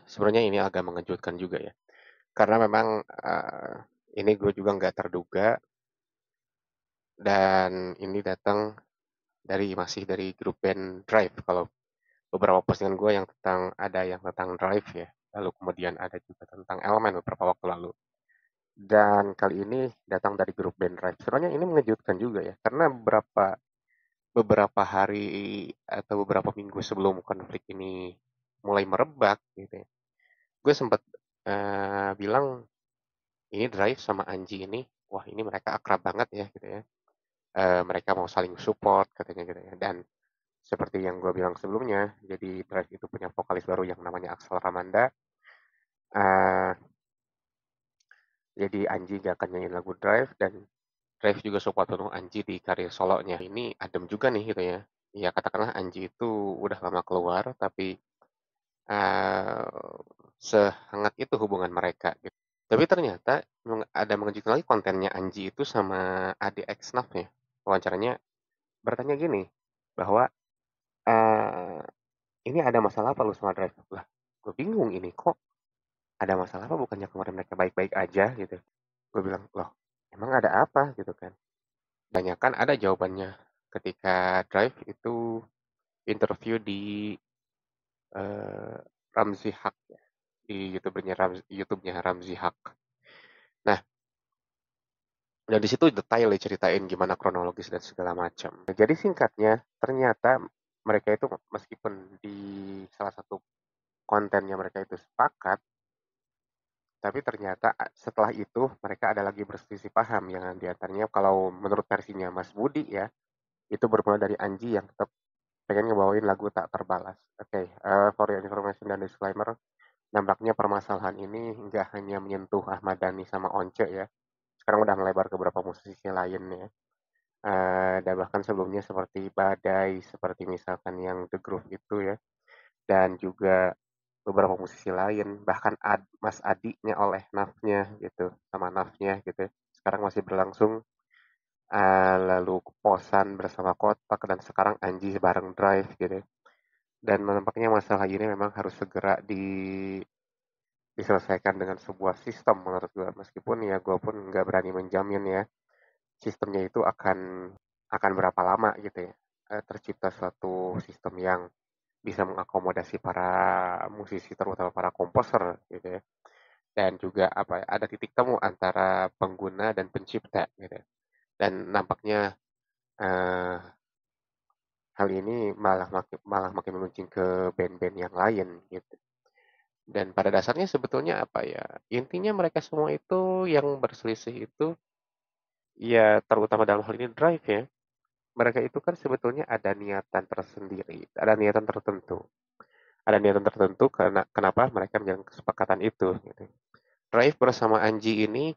Sebenarnya ini agak mengejutkan juga ya, karena memang, ini gue juga nggak terduga dan ini datang masih dari grup band Drive. Kalau beberapa postingan gue yang ada yang tentang Drive ya, lalu kemudian ada juga tentang Elemen beberapa waktu lalu. Dan kali ini datang dari grup band Drive. Sebenarnya ini mengejutkan juga ya, karena beberapa hari atau beberapa minggu sebelum konflik ini mulai merebak gitu ya, gue sempat bilang ini Drive sama Anji ini, wah ini mereka akrab banget ya gitu ya. Mereka mau saling support katanya gitu ya. Dan seperti yang gue bilang sebelumnya, jadi Drive itu punya vokalis baru yang namanya Axel Ramanda. Eh, jadi Anji gak akan nyanyiin lagu Drive dan Drive juga support penuh Anji di karir solonya. Ini adem juga nih gitu ya. Ya katakanlah Anji itu udah lama keluar, tapi eh, sehangat itu hubungan mereka gitu. Tapi ternyata ada mengejutkan lagi kontennya Anji itu sama adik X-Naf-nya. Wawancaranya bertanya gini, bahwa eh, ini ada masalah apa lu sama Drive? Lah, gue bingung ini kok ada masalah apa, bukannya kemarin mereka baik-baik aja gitu. Gue bilang, loh emang ada apa gitu kan. Banyakan ada jawabannya ketika Drive itu interview di eh, Ramzi Haq ya, di YouTube-nya Ramzi Haq. Nah, dan di situ detail ceritain gimana kronologis dan segala macam. Nah, jadi singkatnya, ternyata mereka itu meskipun di salah satu kontennya mereka itu sepakat, tapi ternyata setelah itu mereka ada lagi berselisih paham yang diantaranya kalau menurut versinya Mas Budi ya, itu bermula dari Anji yang tetap pengen ngebawain lagu Tak Terbalas. Oke, for your information dan disclaimer, nampaknya permasalahan ini nggak hanya menyentuh Ahmad Dhani sama Once ya, sekarang udah melebar ke beberapa musisi lain ya. Dan bahkan sebelumnya seperti Badai, seperti misalkan yang The Groove itu ya, dan juga beberapa musisi lain, bahkan Mas Adiknya oleh Nafnya gitu, sama Nafnya gitu. Sekarang masih berlangsung, lalu Posan bersama Kotak, dan sekarang Anji bareng Drive gitu. Dan nampaknya masalah ini memang harus segera diselesaikan dengan sebuah sistem menurut gue. Meskipun ya gue pun nggak berani menjamin ya sistemnya itu akan berapa lama gitu ya. Tercipta suatu sistem yang bisa mengakomodasi para musisi terutama para komposer gitu ya, dan juga apa ya, ada titik temu antara pengguna dan pencipta gitu ya. Dan nampaknya eh, hal ini malah makin meluncing ke band-band yang lain gitu. Dan pada dasarnya sebetulnya apa ya, intinya mereka semua itu yang berselisih itu ya, terutama dalam hal ini Drive ya, mereka itu kan sebetulnya ada niatan tersendiri, ada niatan tertentu. Ada niatan tertentu karena kenapa mereka menjalin kesepakatan itu gitu. Drive bersama Anji ini,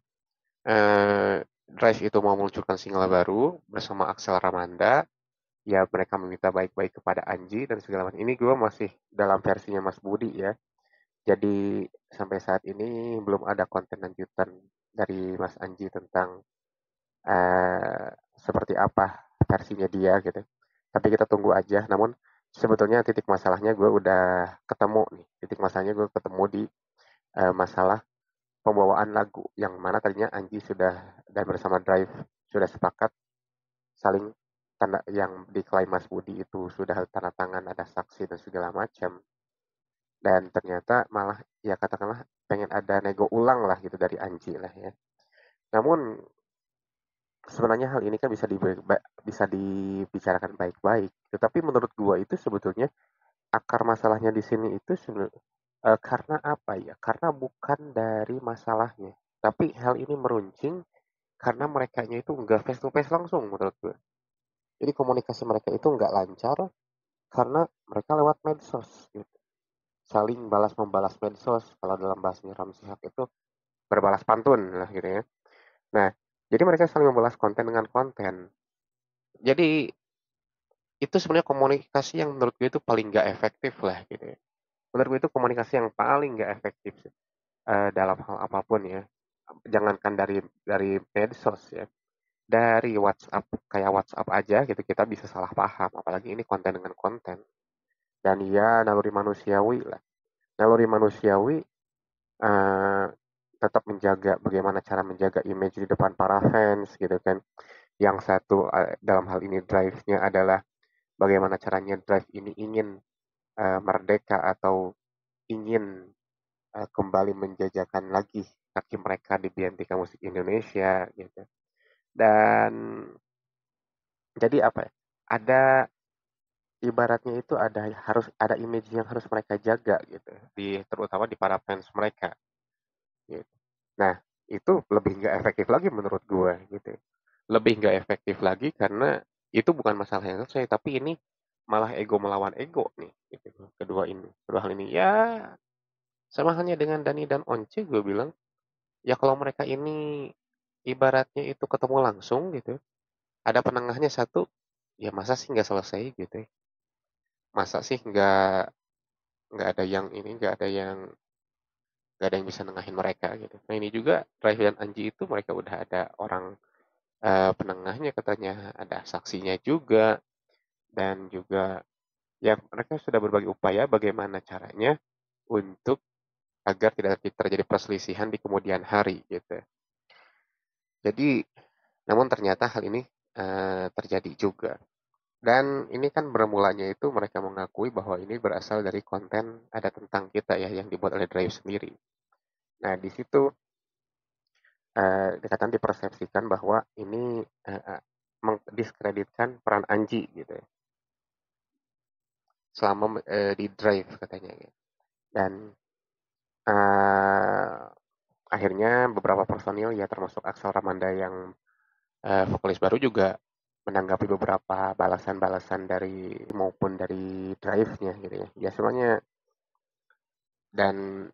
Drive itu mau meluncurkan single baru bersama Axel Ramanda. Ya mereka meminta baik-baik kepada Anji dan segala macam. Ini gue masih dalam versinya Mas Budi ya. Jadi sampai saat ini belum ada konten lanjutan dari Mas Anji tentang eh, seperti apa versinya dia gitu. Tapi kita tunggu aja. Namun sebetulnya titik masalahnya gue udah ketemu nih. Titik masalahnya gue ketemu di masalah pembawaan lagu yang mana tadinya Anji sudah dan bersama Drive sudah sepakat saling tanda yang diklaim Mas Budi itu sudah tanda tangan, ada saksi dan segala macam. Dan ternyata malah ya katakanlah pengen ada nego ulang lah gitu dari Anji lah ya. Namun sebenarnya hal ini kan bisa dibicarakan baik-baik. Tetapi menurut gua itu sebetulnya akar masalahnya di sini itu karena apa ya? Karena bukan dari masalahnya, tapi hal ini meruncing karena merekanya itu nggak face to face langsung menurut gue. Jadi komunikasi mereka itu nggak lancar karena mereka lewat medsos gitu. Saling balas membalas medsos, kalau dalam bahasanya Ramzi Haq itu berbalas pantun lah gitu ya. Nah, jadi mereka saling membalas konten dengan konten. Jadi itu sebenarnya komunikasi yang menurut gue itu paling nggak efektif lah gitu ya. Menurut gue itu komunikasi yang paling nggak efektif sih, dalam hal apapun ya. Jangankan dari medsos ya, dari WhatsApp, kayak WhatsApp aja gitu kita bisa salah paham, apalagi ini konten dengan konten. Dan ya naluri manusiawi lah. naluri manusiawi, eee, tetap menjaga bagaimana cara menjaga image di depan para fans gitu kan. Yang satu, dalam hal ini drive-nya adalah bagaimana caranya drive ini ingin, merdeka atau ingin, kembali menjajakan lagi kaki mereka di belantika musik Indonesia gitu. Dan jadi apa ya, ada ibaratnya itu harus ada image yang harus mereka jaga gitu, terutama di para fans mereka gitu. Nah, itu lebih nggak efektif lagi menurut gue gitu. Lebih nggak efektif lagi karena itu bukan masalah yang selesai, tapi ini malah ego melawan ego nih gitu. Kedua hal ini ya sama halnya dengan Dani dan Once gue bilang, ya kalau mereka ini ibaratnya itu ketemu langsung gitu, ada penengahnya satu, ya masa sih nggak selesai gitu ya. Masa sih nggak ada yang ini, nggak ada yang bisa nengahin mereka gitu. Nah ini juga Drive dan Anji itu mereka udah ada orang, penengahnya katanya, ada saksinya juga, dan juga ya mereka sudah berbagai upaya bagaimana caranya untuk agar tidak terjadi perselisihan di kemudian hari gitu. Jadi namun ternyata hal ini, terjadi juga. Dan ini kan bermulanya itu mereka mengakui bahwa ini berasal dari konten Ada Tentang Kita ya yang dibuat oleh Drive sendiri. Nah, di situ, dikatakan dipersepsikan bahwa ini, mendiskreditkan peran Anji gitu ya, selama, di Drive katanya ya. Dan, eee, akhirnya beberapa personil ya termasuk Axel Ramanda yang, vokalis baru juga menanggapi beberapa balasan-balasan dari maupun dari Drive-nya gitu ya. Ya semuanya dan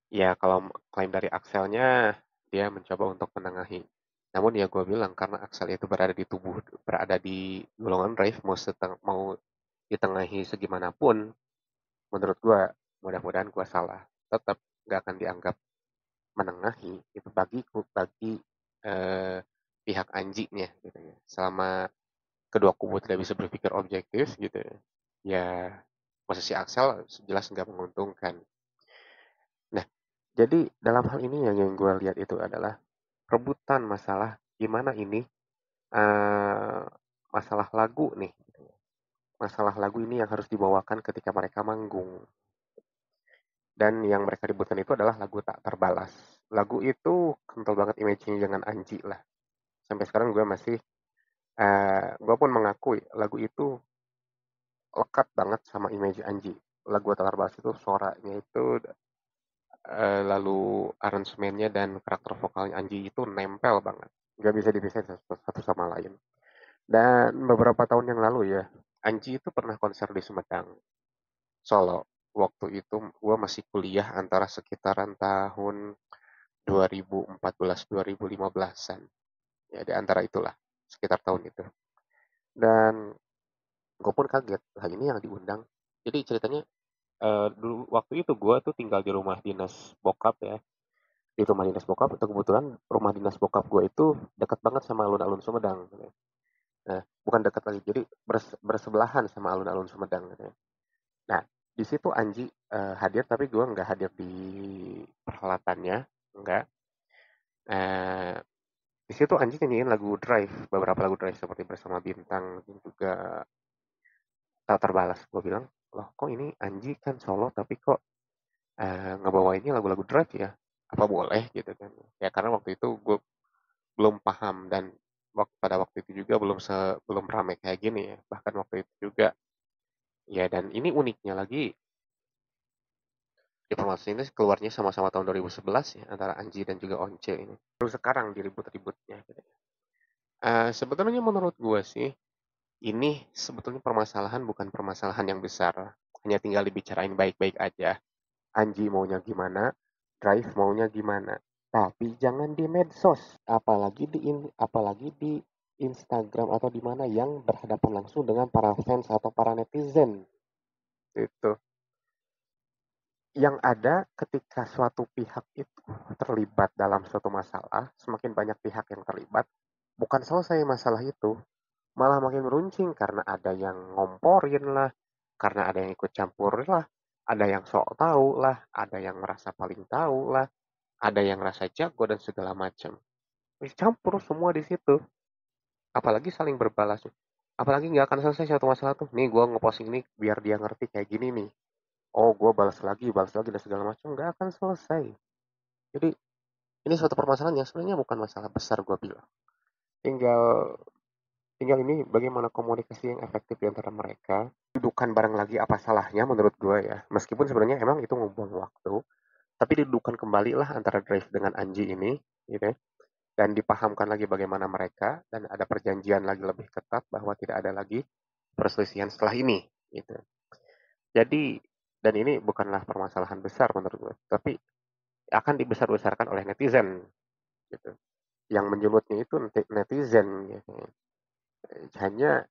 ya kalau klaim dari Axelnya, dia mencoba untuk menengahi. Namun ya gue bilang karena Axel itu berada di golongan Drive, mau ditengahi segimanapun, menurut gue mudah-mudahan gue salah. Tetap gak akan dianggap menengahi itu bagi eh, pihak Anjinya gitu ya. Selama kedua kubu tidak bisa berpikir objektif gitu ya, ya posisi Axel jelas nggak menguntungkan. Nah, jadi dalam hal ini yang gue lihat itu adalah rebutan masalah gimana ini, eh, masalah lagu nih. Masalah lagu ini yang harus dibawakan ketika mereka manggung. Dan yang mereka ributkan itu adalah lagu Tak Terbalas. Lagu itu kental banget image-nya dengan Anji lah. Sampai sekarang gue pun mengakui lagu itu lekat banget sama image Anji. Lagu Tak Terbalas itu suaranya itu, lalu aransemennya dan karakter vokalnya Anji itu nempel banget. Nggak bisa dipisahin satu sama lain. Dan beberapa tahun yang lalu ya, Anji itu pernah konser di Sumedang, Solo. Waktu itu gue masih kuliah antara sekitaran tahun 2014-2015-an. Ya, di antara itulah, sekitar tahun itu. Dan gue pun kaget, lah ini yang diundang. Jadi ceritanya, dulu waktu itu gue tuh tinggal di rumah dinas bokap ya. Di rumah dinas bokap, itu kebetulan rumah dinas bokap gue itu dekat banget sama alun-alun Sumedang. Nah, bukan dekat lagi, jadi bersebelahan sama alun-alun Sumedang. Nah, di situ Anji, hadir, tapi gue nggak hadir di perhalatannya, nggak. Eh, di situ Anji nyanyiin lagu Drive, beberapa lagu Drive seperti Bersama Bintang dan juga Tak Terbalas. Gue bilang, loh kok ini Anji kan solo tapi kok, ngebawainnya lagu-lagu Drive ya? Apa boleh gitu kan? Ya karena waktu itu gue belum paham dan pada waktu itu juga belum ramai kayak gini ya. Bahkan waktu itu juga ya, dan ini uniknya lagi, informasi ini keluarnya sama-sama tahun 2011 ya, antara Anji dan juga Once ini. Terus sekarang diribut-ributnya gitu. Sebetulnya menurut gue sih, ini sebetulnya permasalahan bukan permasalahan yang besar. Hanya tinggal dibicarain baik-baik aja. Anji maunya gimana, Drive maunya gimana. Tapi jangan di medsos, apalagi di Instagram atau di mana yang berhadapan langsung dengan para fans atau para netizen. Itu yang ada ketika suatu pihak itu terlibat dalam suatu masalah, semakin banyak pihak yang terlibat, bukan selesai masalah itu, malah makin meruncing karena ada yang ngomporin lah, karena ada yang ikut campur lah, ada yang sok tahu lah, ada yang merasa paling tahu lah, ada yang merasa jago dan segala macam. Campur semua di situ. Apalagi saling berbalas. Apalagi nggak akan selesai satu masalah tuh. Nih gue ngeposting ini biar dia ngerti kayak gini nih. Oh gue balas lagi dan segala macam. Nggak akan selesai. Jadi ini suatu permasalahan yang sebenarnya bukan masalah besar gue bilang. Tinggal tinggal ini bagaimana komunikasi yang efektif di antara mereka. Dudukan bareng lagi apa salahnya menurut gue ya. Meskipun sebenarnya emang itu ngebuang waktu. Tapi didudukan kembali lah antara Drive dengan Anji ini. Gitu ya. Dan dipahamkan lagi bagaimana mereka. Dan ada perjanjian lagi lebih ketat bahwa tidak ada lagi perselisihan setelah ini. Gitu. Jadi, dan ini bukanlah permasalahan besar menurut gue. Tapi akan dibesar-besarkan oleh netizen. Gitu. Yang menyebutnya itu netizen. Gitu. Hanya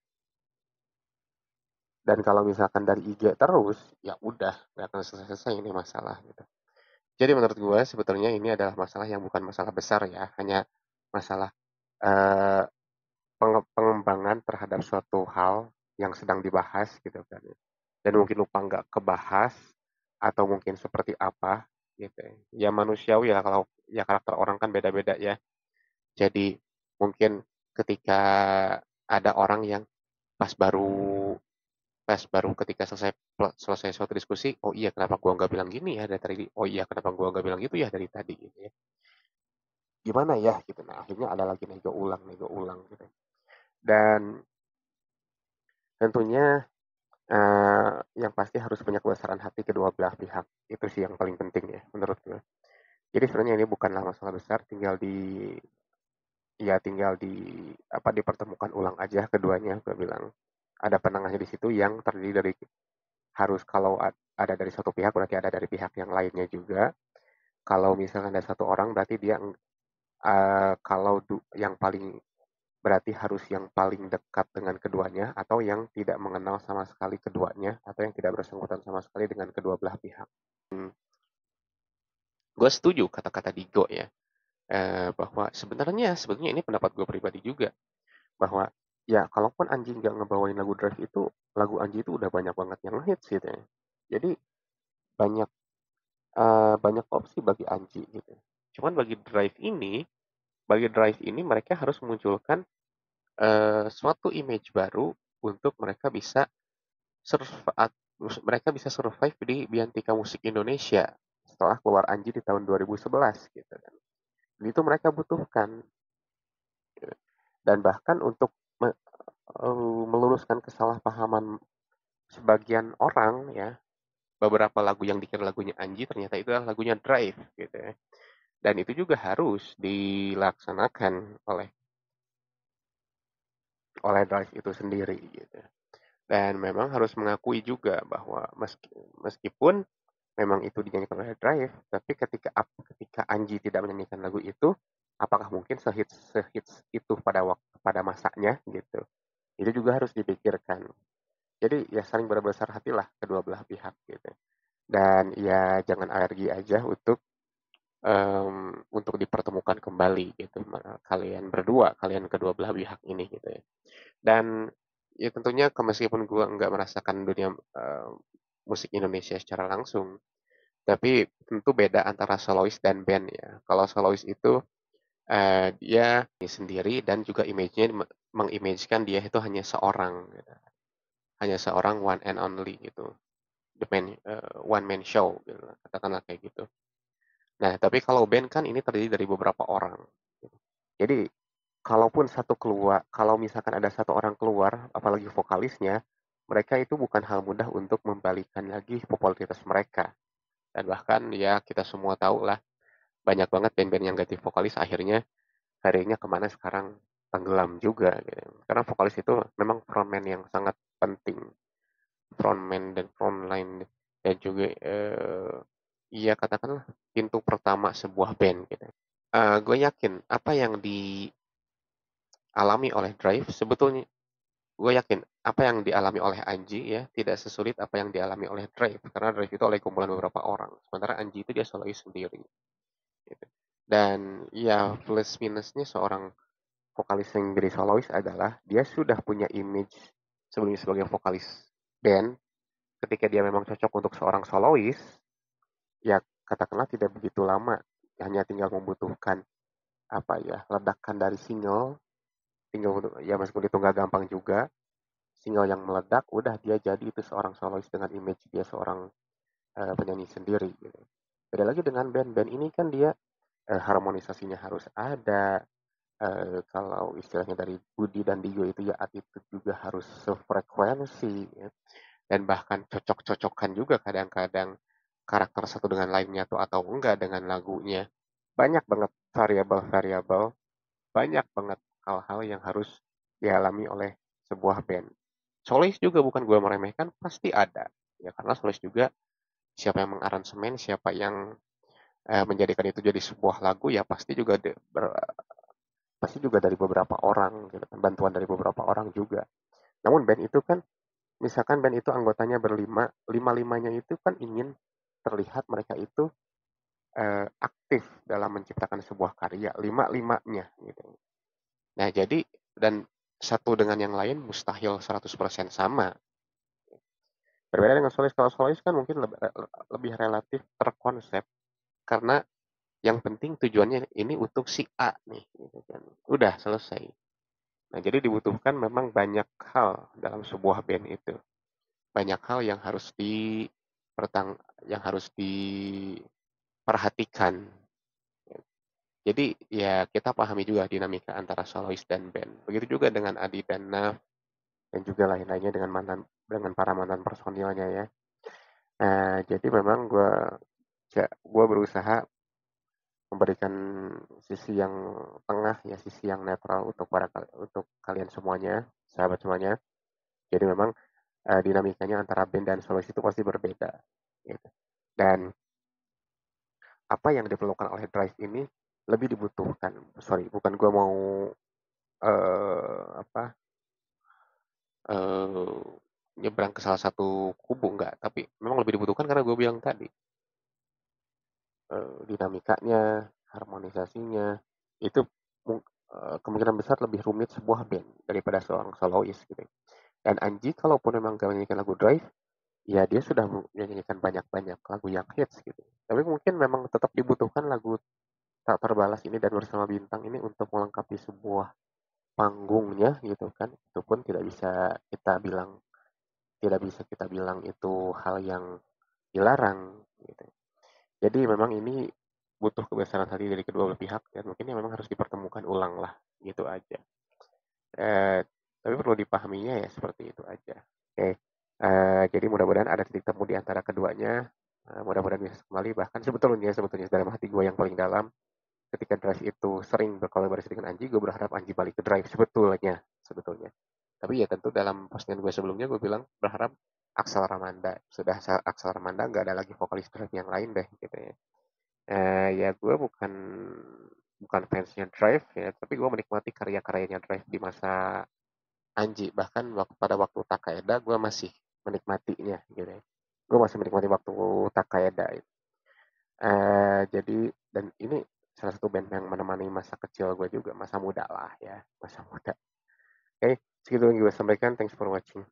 dan kalau misalkan dari IG terus, ya udah nggak akan selesai ini masalah gitu. Jadi menurut gue sebetulnya ini adalah masalah yang bukan masalah besar ya, hanya masalah eh, pengembangan terhadap suatu hal yang sedang dibahas gitu kan. Dan mungkin lupa nggak kebahas atau mungkin seperti apa gitu. Ya manusiawi ya kalau ya karakter orang kan beda-beda ya. Jadi mungkin ketika ada orang yang pas baru ketika selesai suatu diskusi, oh iya kenapa gua nggak bilang gini ya dari tadi, oh iya kenapa gua nggak bilang gitu ya dari tadi gitu ya, gimana ya gitu. Nah akhirnya ada lagi nego ulang gitu. Dan tentunya yang pasti harus punya kebesaran hati kedua belah pihak, itu sih yang paling penting ya menurut gue. Jadi sebenarnya ini bukanlah masalah besar, tinggal di apa dipertemukan ulang aja keduanya. Gue bilang ada penengahnya di situ yang terdiri dari harus kalau ada dari satu pihak berarti ada dari pihak yang lainnya juga. Kalau misalnya ada satu orang berarti dia kalau yang paling berarti harus yang paling dekat dengan keduanya atau yang tidak mengenal sama sekali keduanya atau yang tidak bersangkutan sama sekali dengan kedua belah pihak. Gue setuju kata-kata Digo ya, bahwa sebenarnya ini pendapat gue pribadi juga bahwa ya kalaupun Anji nggak ngebawain lagu Drive itu, lagu Anji itu udah banyak banget yang hits gitu ya. Jadi banyak banyak opsi bagi Anji gitu. Cuman bagi Drive ini mereka harus munculkan suatu image baru untuk mereka bisa survive di Biantika Musik Indonesia setelah keluar Anji di tahun 2011 gitu kan. Dan itu mereka butuhkan. Gitu. Dan bahkan untuk meluruskan kesalahpahaman sebagian orang ya, beberapa lagu yang dikira lagunya Anji ternyata itu adalah lagunya Drive gitu ya. Dan itu juga harus dilaksanakan oleh Drive itu sendiri gitu. Dan memang harus mengakui juga bahwa meskipun memang itu dinyanyikan oleh Drive, tapi ketika Anji tidak menyanyikan lagu itu, apakah mungkin sehits itu pada masanya gitu. Itu juga harus dipikirkan. Jadi ya saling berbesar hatilah kedua belah pihak gitu. Dan ya jangan alergi aja untuk dipertemukan kembali gitu kalian kedua belah pihak ini gitu ya. Dan ya tentunya meskipun gue nggak merasakan dunia musik Indonesia secara langsung, tapi tentu beda antara solois dan band ya. Kalau solois itu dia sendiri dan juga image-nya mengimagekan dia itu hanya seorang gitu. Hanya seorang one and only gitu. One man show gitu. Katakanlah kayak gitu. Nah, tapi kalau band kan ini terdiri dari beberapa orang. Gitu. Jadi kalaupun kalau misalkan ada satu orang keluar, apalagi vokalisnya, mereka itu bukan hal mudah untuk membalikan lagi popularitas mereka. Dan bahkan ya kita semua tahu lah, banyak banget band-band yang ganti vokalis akhirnya karirnya kemana sekarang tenggelam juga. Gitu. Karena vokalis itu memang frontman yang sangat penting. Frontman dan frontline dan juga iya katakanlah pintu pertama sebuah band gitu. Gue yakin apa yang dialami oleh Drive sebetulnya gue yakin apa yang dialami oleh Anji ya tidak sesulit apa yang dialami oleh Drive karena Drive itu oleh kumpulan beberapa orang sementara Anji itu dia solois sendiri gitu. Dan ya plus minusnya seorang vokalis yang jadi solois adalah dia sudah punya image sebelumnya sebagai vokalis band ketika dia memang cocok untuk seorang solois, ya katakanlah tidak begitu lama, hanya tinggal membutuhkan apa ya, ledakan dari single, tinggal ya meskipun itu nggak gampang juga, single yang meledak, udah dia jadi itu seorang solois dengan image dia seorang penyanyi sendiri gitu. Beda lagi dengan band-band ini kan dia harmonisasinya harus ada, kalau istilahnya dari Budi dan Dio itu ya attitude juga harus sefrekuensi ya. Dan bahkan cocok-cocokan juga kadang-kadang karakter satu dengan lainnya atau enggak dengan lagunya. Banyak banget variabel-variabel, banyak banget hal-hal yang harus dialami oleh sebuah band. Solois juga bukan gue meremehkan, pasti ada. Ya karena solois juga siapa yang mengaransemen, siapa yang menjadikan itu jadi sebuah lagu ya pasti juga dari beberapa orang gitu kan, bantuan dari beberapa orang juga. Namun band itu kan, misalkan band itu anggotanya berlima, lima-limanya itu kan ingin terlihat mereka itu aktif dalam menciptakan sebuah karya, lima-limanya gitu. Nah, jadi dan satu dengan yang lain mustahil 100% sama. Berbeda dengan solois, kalau solois kan mungkin lebih relatif terkonsep karena yang penting tujuannya ini untuk si A nih, gitu kan. Udah selesai. Nah, jadi dibutuhkan memang banyak hal dalam sebuah band itu. Banyak hal yang harus yang harus diperhatikan. Jadi ya kita pahami juga dinamika antara solois dan band. Begitu juga dengan Adi dan Nav dan juga lain-lainnya dengan para mantan personilnya ya. Nah, jadi memang gue berusaha memberikan sisi yang tengah ya, sisi yang netral untuk kalian semuanya, sahabat semuanya. Jadi memang dinamikanya antara band dan solois itu pasti berbeda. Gitu. Dan apa yang diperlukan oleh Drive ini lebih dibutuhkan. Sorry, bukan gue mau apa eh, nyebrang ke salah satu kubu enggak, tapi memang lebih dibutuhkan karena gue bilang tadi dinamikanya, harmonisasinya itu kemungkinan besar lebih rumit sebuah band daripada seorang solois gitu. Dan Anji kalaupun memang gak menyanyikan lagu Drive, ya dia sudah menyanyikan banyak-banyak lagu yang hits gitu. Tapi mungkin memang tetap dibutuhkan lagu Tak Terbalas ini dan Bersama Bintang ini untuk melengkapi sebuah panggungnya gitu kan. Itu pun tidak bisa kita bilang itu hal yang dilarang gitu. Jadi memang ini butuh kebesaran hati dari kedua belah pihak dan mungkin ya memang harus dipertemukan ulang lah gitu aja. Eh, tapi perlu dipahaminya ya seperti itu aja. Oke, jadi mudah-mudahan ada titik temu di antara keduanya. Mudah-mudahan bisa kembali. Bahkan sebetulnya dalam hati gue yang paling dalam, ketika Drive itu sering berkolaborasi dengan Anji, gue berharap Anji balik ke Drive sebetulnya. Tapi ya tentu dalam postingan gue sebelumnya gue bilang berharap Axel Ramanda. Sudah Axel Ramanda nggak ada lagi vokalis Drive yang lain deh gitu ya. Ya gue bukan bukan fansnya Drive ya, tapi gue menikmati karya-karyanya Drive di masa Anji. Bahkan pada waktu Takayada gue masih menikmatinya gitu ya. Gue masih menikmati waktu Takayada. Jadi dan ini salah satu band yang menemani masa kecil gue juga, masa muda lah ya, masa muda. Oke, segitu yang gue sampaikan. Thanks for watching.